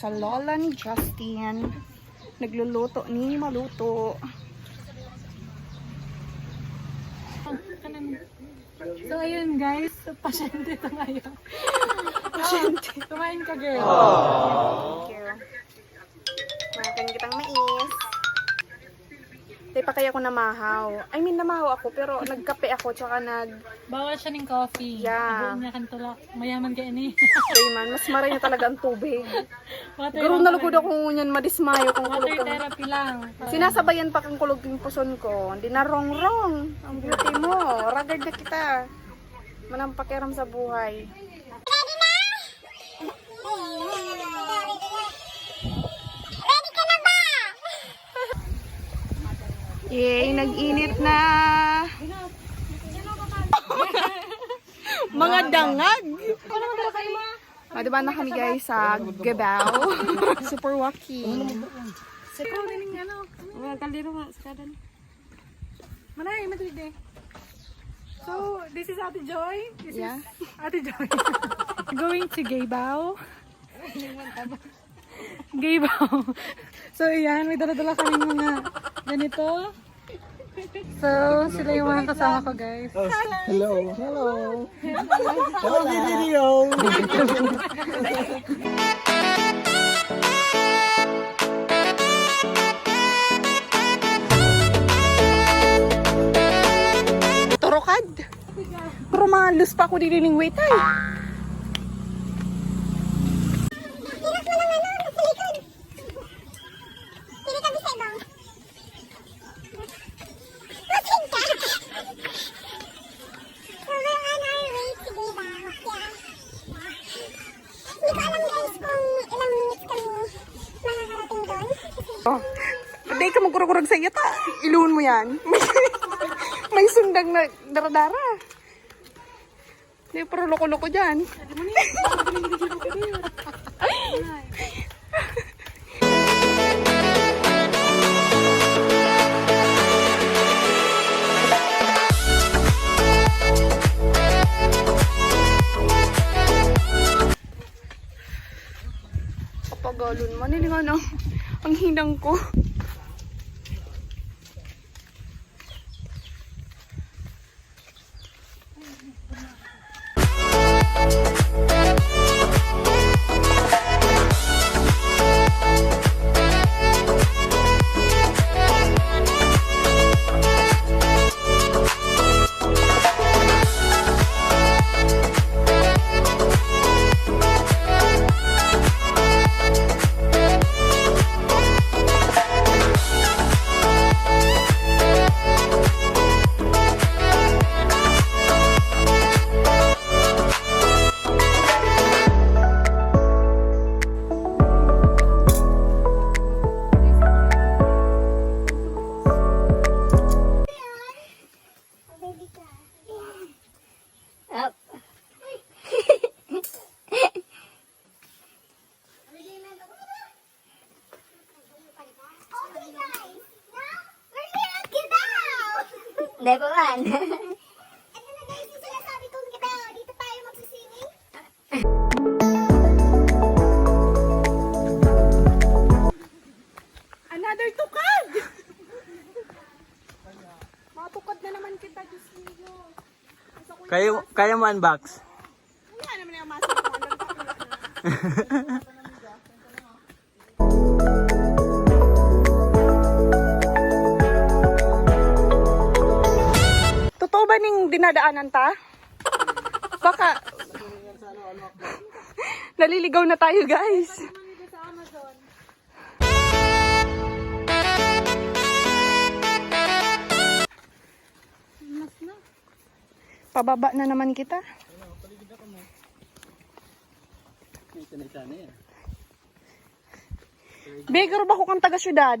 sa lola ni Justin. Nagluluto ni maluto. So ayun guys, pasyente ito ngayon. Pasyente. Kumain ka girl. Thank you. Kumain kitang mais. Di pa kaya ako namahaw. I mean, namahaw ako pero nagkape ako tsaka Bawal siya ng coffee. Yeah. Abot niya kan tulak. Mayaman ka ini. man. Mas maray na talaga ang tubig. Water Garo lang na lugod talaga. ako ngunyan madismayo kung Water kulog kang... therapy lang. Sinasabayan pa kang kulog yung puson ko. Hindi na wrong. Ang beauty mo. Ragad na kita. Manampakiram sa buhay. Yay, nag-init na. Mga dangag. Diba na kami guys sa GABAO. Super wacky. Seko na ning ano. Kaldero nga sa kadan. Manay, Madrid eh. So, this is Ate Joy. This Yeah. is Ate Joy. Going to GABAO. GABAO. So, yan. May dala-dala kami mga ganito. So, sila yung mga kasama ko, guys. Hello. Hello. Hello, video. Torokad. Pero malus pa ako din ng wait ay. Oh, hindi ka magkurag-kurag sa iyo ta. Iluhon mo yan. May sundang na daradara. Hindi, pero loko-loko dyan. Kapagalon man, hindi nga na ang hinang ko. Lebaran. Ito na guys, yung sinasabi kong GABAO. Dito tayo magsisinging. Another tukad! Matukad na naman kita, Diyos niyo. Kaya mo unbox? Hindi nga naman yung masok ko. Totoo ba ning dinadaanan ta? Baka... Naliligaw na tayo, guys. Pababa na naman kita. Beggar ba ko kang taga-syudad?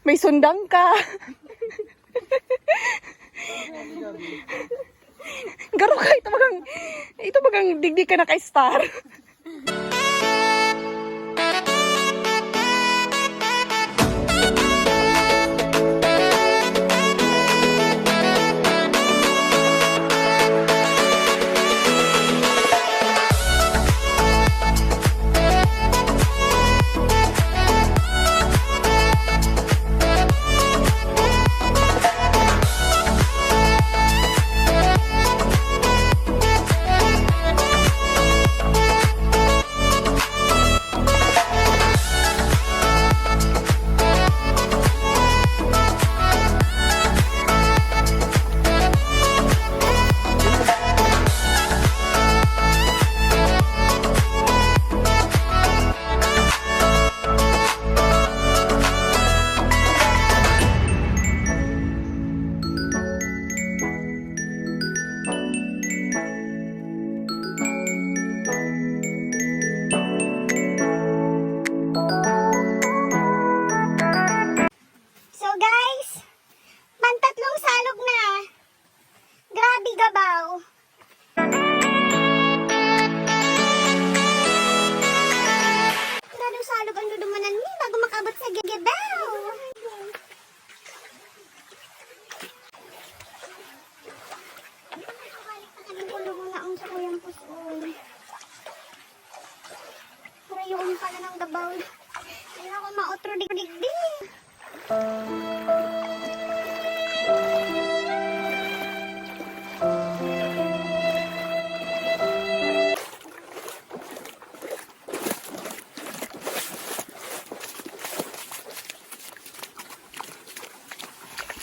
May sundang ka. Garo ka, ito bagang digdig ka na kay Star.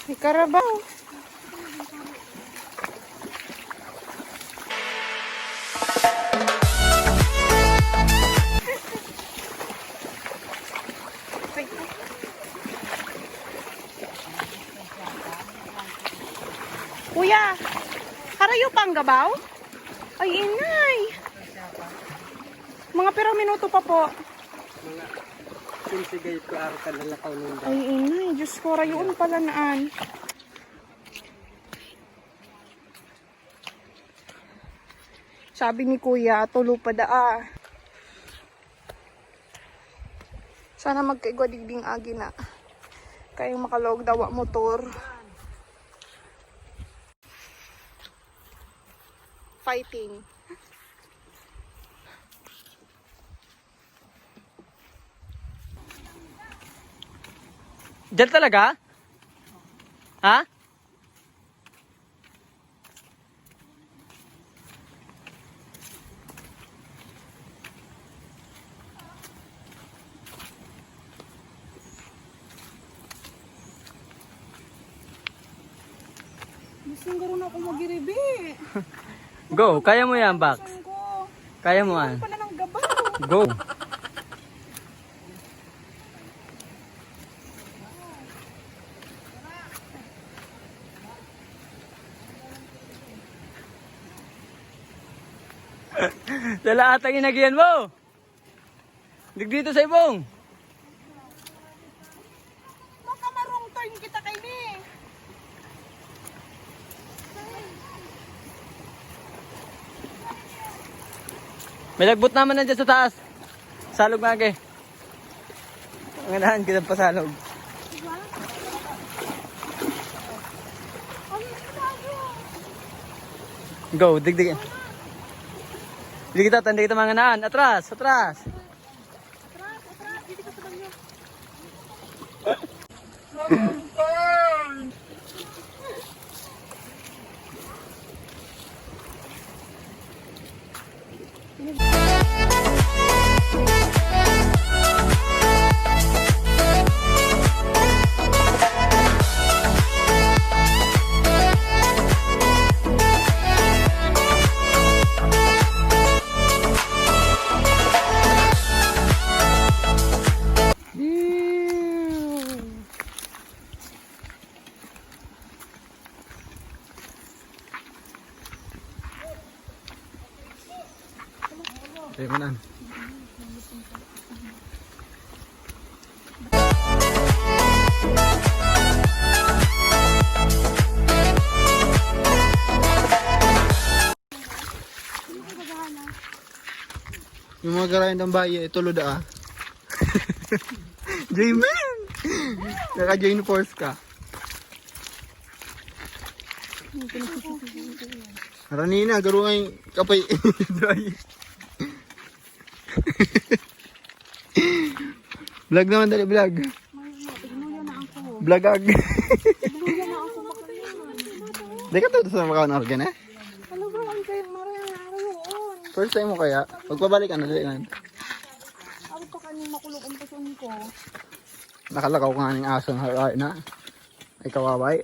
May karabaw. Kuya, harayo pa ang gabaw? Ay, inay. Mga pero minuto pa po. Sinsigay ko araw ka lalakaw nunda. Ay, inay. Diyos ko, rayoon pala naan. Sabi ni kuya, tulo pa daa. Sana magkaigwa digding agi na. Kayong makalog dawa motor. Fighting. Diyan talaga? Ha? Gusto nga rin ako magiribi. Go, kaya mo yan, Bax. Saan ko? Kaya mo yan. Pala ng gabaw. Go. Dala atang inagiyan mo. Dito sa ibong. Baka marong turn kita kay ni. May lagbot naman nandiyan sa taas. Salog nga ke. Ang anahan kita pasalog. Go, digdig. Hindi kita, tanda kita mga naan. Atras, atras. Ayun mo na. Yung mga garayan ng bayi, tulod ah. J-Man! Naka-join force ka. Ranina, garo nga yung kapay. Dry. Vlog naman dali, vlog. Vlogag. Di ka to sa makaon organ eh? Ano ba ang kayo marayon? First time mo kaya? Pagpabalik ka na dali man. Ako pa kanyang makulog ang pasun ko. Nakalakaw ka nga ng aso ng haray na. Ay kawaway.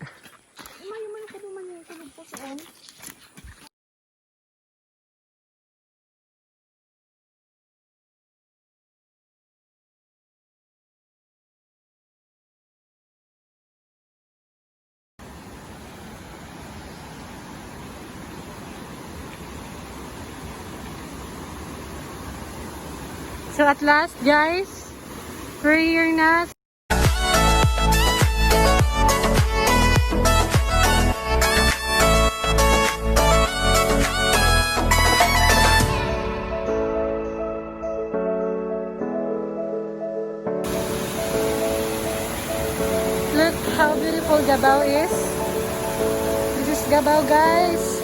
May ka naman yung kulog pasun. So at last, guys, we're here na. Look how beautiful GABAO is. This is GABAO, guys.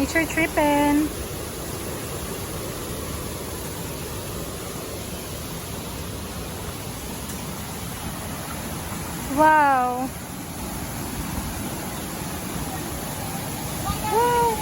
Nature tripping. Wow. Wow.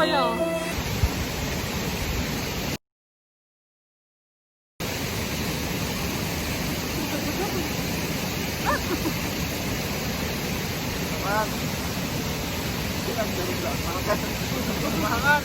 ko, no? Mahangan.